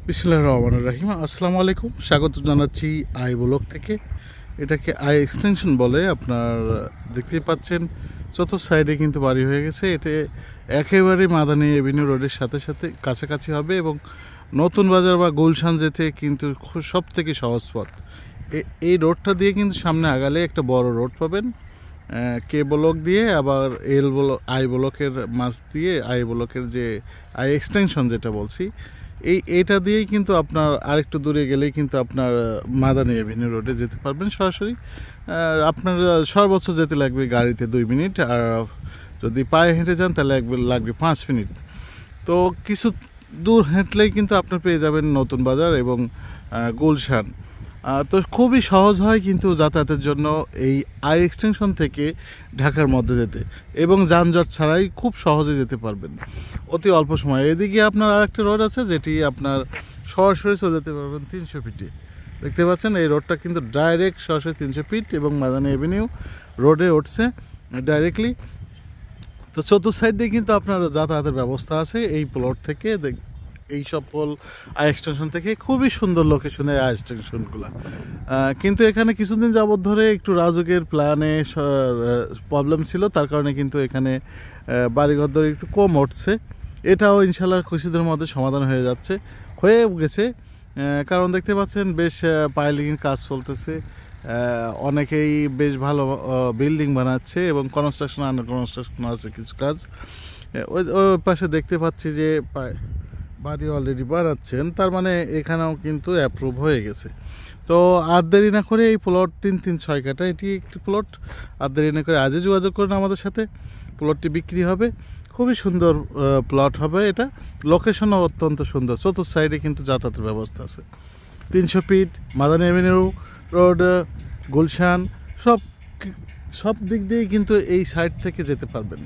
বিসমিল্লাহির রহমানির রহিম। আসসালামু আলাইকুম, স্বাগত জানাচ্ছি আই ব্লক থেকে। এটাকে আই এক্সটেনশন বলে। আপনার দেখতেই পাচ্ছেন চতুর্থ সাইডে কিন্তু বাড়ি হয়ে গেছে। এটা একেবারে মাদানী এভিনিউ রোডের সাথে সাথে কাছাকাছি হবে এবং নতুন বাজার বা গুলশান যেতে কিন্তু সব থেকে সহজ পথ। এই রোডটা দিয়ে কিন্তু সামনে আগালে একটা বড় রোড পাবেন, কে ব্লক দিয়ে, আবার এল ব্লক আই ব্লকের মাঝ দিয়ে আই ব্লকের যে আই এক্সটেনশন যেটা বলছি, এইটা দিয়েই কিন্তু আপনার আরেকটু দূরে গেলেই কিন্তু আপনার মাদানী এভিনিউ রোডে যেতে পারবেন সরাসরি। আপনার সর্বোচ্চ যেতে লাগবে গাড়িতে 2 মিনিট, আর যদি পায়ে হেঁটে যান তাহলে লাগবে 5 মিনিট। তো কিছু দূর হেঁটলেই কিন্তু আপনার পেয়ে যাবেন নতুন বাজার এবং গুলশান। তো খুবই সহজ হয় কিন্তু যাতায়াতের জন্য এই আই এক্সটেনশন থেকে ঢাকার মধ্যে যেতে, এবং যানজট ছাড়াই খুব সহজে যেতে পারবেন অতি অল্প সময়। এদিকে আপনার আরেকটা রোড আছে যেটি আপনার সরাসরি চলে যেতে পারবেন 300 ফিটে। দেখতে পাচ্ছেন এই রোডটা কিন্তু ডাইরেক্ট সরাসরি 300 ফিট এবং মাদানী এভিনিউ রোডে উঠছে ডাইরেক্টলি। তো চতুর্থ সাইড দিয়ে কিন্তু আপনার যাতায়াতের ব্যবস্থা আছে এই প্লট থেকে। এই সকল আই এক্সটেনশন থেকে খুবই সুন্দর লোকেশনে আই এক্সটেনশনগুলো, কিন্তু এখানে কিছুদিন যাবত ধরে একটু রাজুকের প্ল্যানে প্রবলেম ছিল, তার কারণে কিন্তু এখানে বাড়িঘর ধরে একটু কম উঠছে। এটাও ইনশাল্লাহ কিছুদিনের মধ্যে সমাধান হয়ে গেছে। কারণ দেখতে পাচ্ছেন বেশ পাইলিংয়ের কাজ চলতেছে, অনেকেই বেশ ভালো বিল্ডিং বানাচ্ছে এবং কনস্ট্রাকশন আন্ডার কনস্ট্রাকশন আছে কিছু কাজ। ওই পাশে দেখতে পাচ্ছি যে বাড়ি অলরেডি বানাচ্ছেন, তার মানে এখানেও কিন্তু অ্যাপ্রুভ হয়ে গেছে। তো আর দেরি না করে এই প্লট 336 কাটা, এটি একটি প্লট। আর দেরি না করে আজই যোগাযোগ করুন আমাদের সাথে, প্লটটি বিক্রি হবে। খুবই সুন্দর প্লট হবে এটা, লোকেশনও অত্যন্ত সুন্দর। চতুর্থ সাইডে কিন্তু যাতায়াতের ব্যবস্থা আছে, 300 feet Madani avenue road, Gulshan, সব দিক দিয়েই কিন্তু এই সাইড থেকে যেতে পারবেন।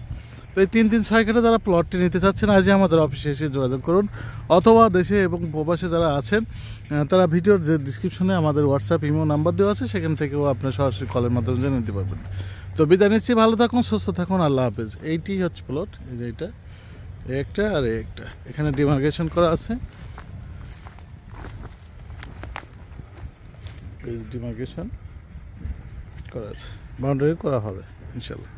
তো এই 336 কাটা যারা প্লটটি নিতে চাচ্ছেন আজই আমাদের অফিসে এসে যোগাযোগ করুন, অথবা দেশে এবং প্রবাসে যারা আছেন তারা ভিডিওর যে ডিসক্রিপশনে আমাদের হোয়াটসঅ্যাপ ইমো নাম্বার দেওয়া আছে, সেখান থেকেও আপনার সরাসরি কলের মাধ্যমে জেনে নিতে পারবেন। তো বিদায় নিচ্ছি, ভালো থাকুন, সুস্থ থাকুন, আল্লাহ হাফেজ। এইটি হচ্ছে প্লট, এই যে এটা একটা আর একটা, এখানে ডিমার্কেশন করা আছে, ডিমার্কেশন করা আছে, বাউন্ডারি করা হবে ইনশাল্লাহ।